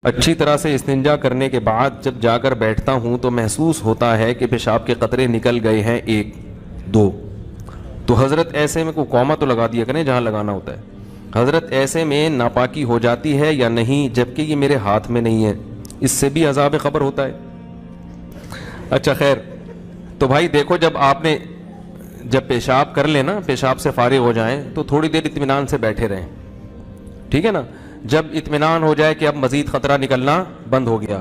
اچھی طرح سے استنجا کرنے کے بعد جب جا کر بیٹھتا ہوں تو محسوس ہوتا ہے کہ پیشاب کے قطرے نکل گئے ہیں، 1 2۔ تو حضرت ایسے میں کوئی کوما تو لگا دیا کریں جہاں لگانا ہوتا ہے۔ حضرت ایسے میں ناپاکی ہو جاتی ہے یا نہیں، جبکہ یہ میرے ہاتھ میں نہیں ہے؟ اس سے بھی عذاب قبر ہوتا ہے؟ اچھا خیر، تو بھائی دیکھو، جب پیشاب کر لیں نا، پیشاب سے فارغ ہو جائیں تو تھوڑی دیر اطمینان سے بیٹھے رہیں، ٹھیک ہے نا؟ جب اطمینان ہو جائے کہ اب مزید خطرہ نکلنا بند ہو گیا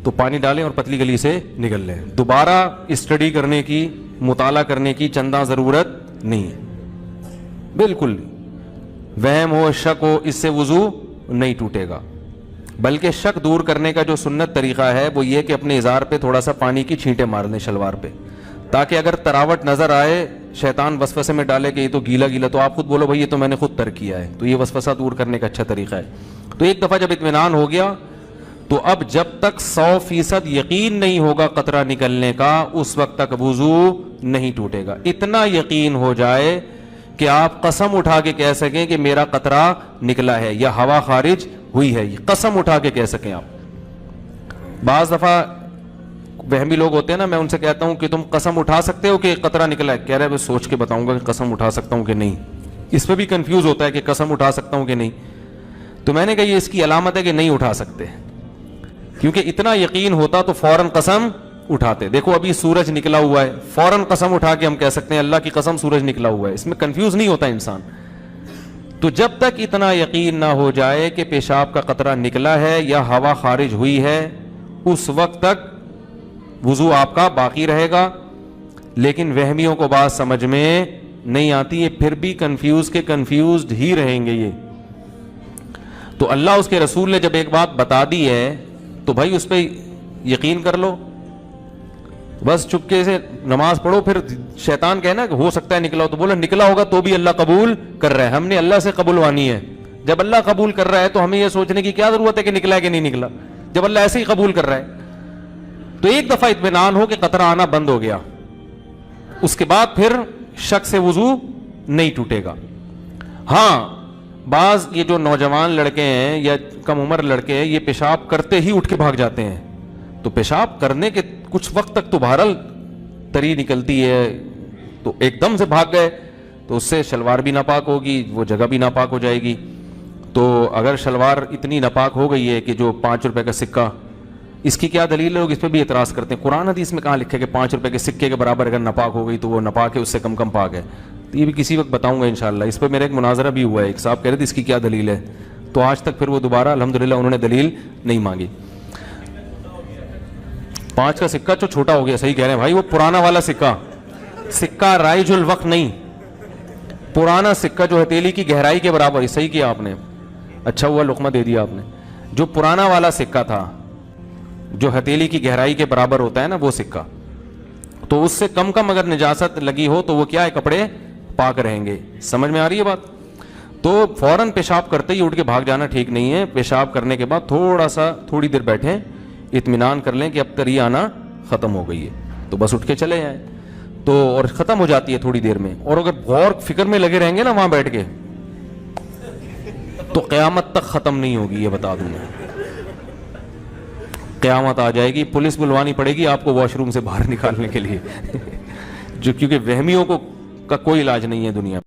تو پانی ڈالیں اور پتلی گلی سے نکل لیں۔ دوبارہ اسٹڈی کرنے کی، مطالعہ کرنے کی چندہ ضرورت نہیں ہے، بالکل نہیں۔ وہم ہو، شک ہو، اس سے وضو نہیں ٹوٹے گا، بلکہ شک دور کرنے کا جو سنت طریقہ ہے وہ یہ کہ اپنے ازار پہ تھوڑا سا پانی کی چھینٹیں مار لیں، شلوار پہ، تاکہ اگر تراوٹ نظر آئے، شیطان وسوسے میں ڈالے کہ یہ تو گیلا گیلا، تو آپ خود بولو بھائی یہ تو میں نے خود ترک کیا ہے، تو یہ وسوسہ دور کرنے کا اچھا طریقہ ہے۔ تو ایک دفعہ جب اطمینان ہو گیا تو اب جب تک 100% یقین نہیں ہوگا قطرہ نکلنے کا، اس وقت تک وضو نہیں ٹوٹے گا۔ اتنا یقین ہو جائے کہ آپ قسم اٹھا کے کہہ سکیں کہ میرا قطرہ نکلا ہے یا ہوا خارج ہوئی ہے، یہ قسم اٹھا کے کہہ سکیں آپ۔ بعض دفعہ وہمی لوگ ہوتے ہیں نا، میں ان سے کہتا ہوں کہ تم قسم اٹھا سکتے ہو کہ قطرہ نکلا ہے؟ کہہ رہے میں سوچ کے بتاؤں گا کہ قسم اٹھا سکتا ہوں کہ نہیں۔ اس پہ بھی کنفیوز ہوتا ہے کہ قسم اٹھا سکتا ہوں کہ نہیں، تو میں نے کہا یہ اس کی علامت ہے کہ نہیں اٹھا سکتے، کیونکہ اتنا یقین ہوتا تو فوراً قسم اٹھاتے۔ دیکھو ابھی سورج نکلا ہوا ہے، فوراً قسم اٹھا کے ہم کہہ سکتے ہیں اللہ کی قسم سورج نکلا ہوا ہے، اس میں کنفیوز نہیں ہوتا انسان۔ تو جب تک اتنا یقین نہ ہو جائے کہ پیشاب کا قطرہ نکلا ہے یا ہوا خارج ہوئی ہے، اس وقت تک وضو آپ کا باقی رہے گا۔ لیکن وہمیوں کو بات سمجھ میں نہیں آتی، یہ پھر بھی کنفیوزڈ ہی رہیں گے یہ۔ تو اللہ اس کے رسول نے جب ایک بات بتا دی ہے تو بھائی اس پہ یقین کر لو، بس چپکے سے نماز پڑھو۔ پھر شیطان کہنا کہ ہو سکتا ہے نکلا ہو، تو بولو نکلا ہوگا تو بھی اللہ قبول کر رہا ہے، ہم نے اللہ سے قبولوانی ہے۔ جب اللہ قبول کر رہا ہے تو ہمیں یہ سوچنے کی کیا ضرورت ہے کہ نکلا ہے کہ نہیں نکلا، جب اللہ ایسے ہی قبول کر رہا ہے۔ تو ایک دفعہ اطمینان ہو کہ قطرہ آنا بند ہو گیا، اس کے بعد پھر شک سے وضو نہیں ٹوٹے گا۔ ہاں بعض یہ جو نوجوان لڑکے ہیں یا کم عمر لڑکے ہیں، یہ پیشاب کرتے ہی اٹھ کے بھاگ جاتے ہیں، تو پیشاب کرنے کے کچھ وقت تک تو بہرحال تری نکلتی ہے، تو ایک دم سے بھاگ گئے تو اس سے شلوار بھی ناپاک ہوگی، وہ جگہ بھی ناپاک ہو جائے گی۔ تو اگر شلوار اتنی ناپاک ہو گئی ہے کہ جو 5 روپے کا سکہ، اس کی کیا دلیل ہے؟ لوگ اس پہ بھی اعتراض کرتے ہیں، قرآن حدیث میں کہاں لکھے کہ 5 روپے کے سکے کے برابر اگر ناپاک ہو گئی تو وہ ناپاک ہے، اس سے کم پاک ہے؟ تو یہ بھی کسی وقت بتاؤں گا انشاءاللہ۔ اس پہ میرا ایک مناظرہ بھی ہوا ہے، ایک صاحب کہہ رہے تھے اس کی کیا دلیل ہے، تو آج تک پھر وہ دوبارہ الحمدللہ انہوں نے دلیل نہیں مانگی۔ 5 کا سکہ جو چھوٹا ہو گیا، صحیح کہہ رہے ہیں بھائی، وہ پرانا والا سکہ رائج الوقت نہیں، پرانا سکہ جو ہتھیلی کی گہرائی کے برابر، صحیح کیا آپ نے، اچھا ہوا لقمہ دے دیا آپ نے۔ جو پرانا والا سکہ تھا جو ہتھیلی کی گہرائی کے برابر ہوتا ہے نا، وہ سکہ، تو اس سے کم اگر نجاست لگی ہو تو وہ کیا ہے، کپڑے پاک رہیں گے۔ سمجھ میں آ رہی ہے بات؟ تو فوراً پیشاب کرتے ہی اٹھ کے بھاگ جانا ٹھیک نہیں ہے۔ پیشاب کرنے کے بعد تھوڑی دیر بیٹھیں، اطمینان کر لیں کہ اب تری آنا ختم ہو گئی ہے، تو بس اٹھ کے چلے جائیں، تو اور ختم ہو جاتی ہے تھوڑی دیر میں۔ اور اگر غور فکر میں لگے رہیں گے نا وہاں بیٹھ کے، تو قیامت تک ختم نہیں ہوگی، یہ بتا دوں میں۔ قیامت آ جائے گی، پولیس بلوانی پڑے گی آپ کو واش روم سے باہر نکالنے کے لیے، کیونکہ وہمیوں کا کوئی علاج نہیں ہے دنیا میں۔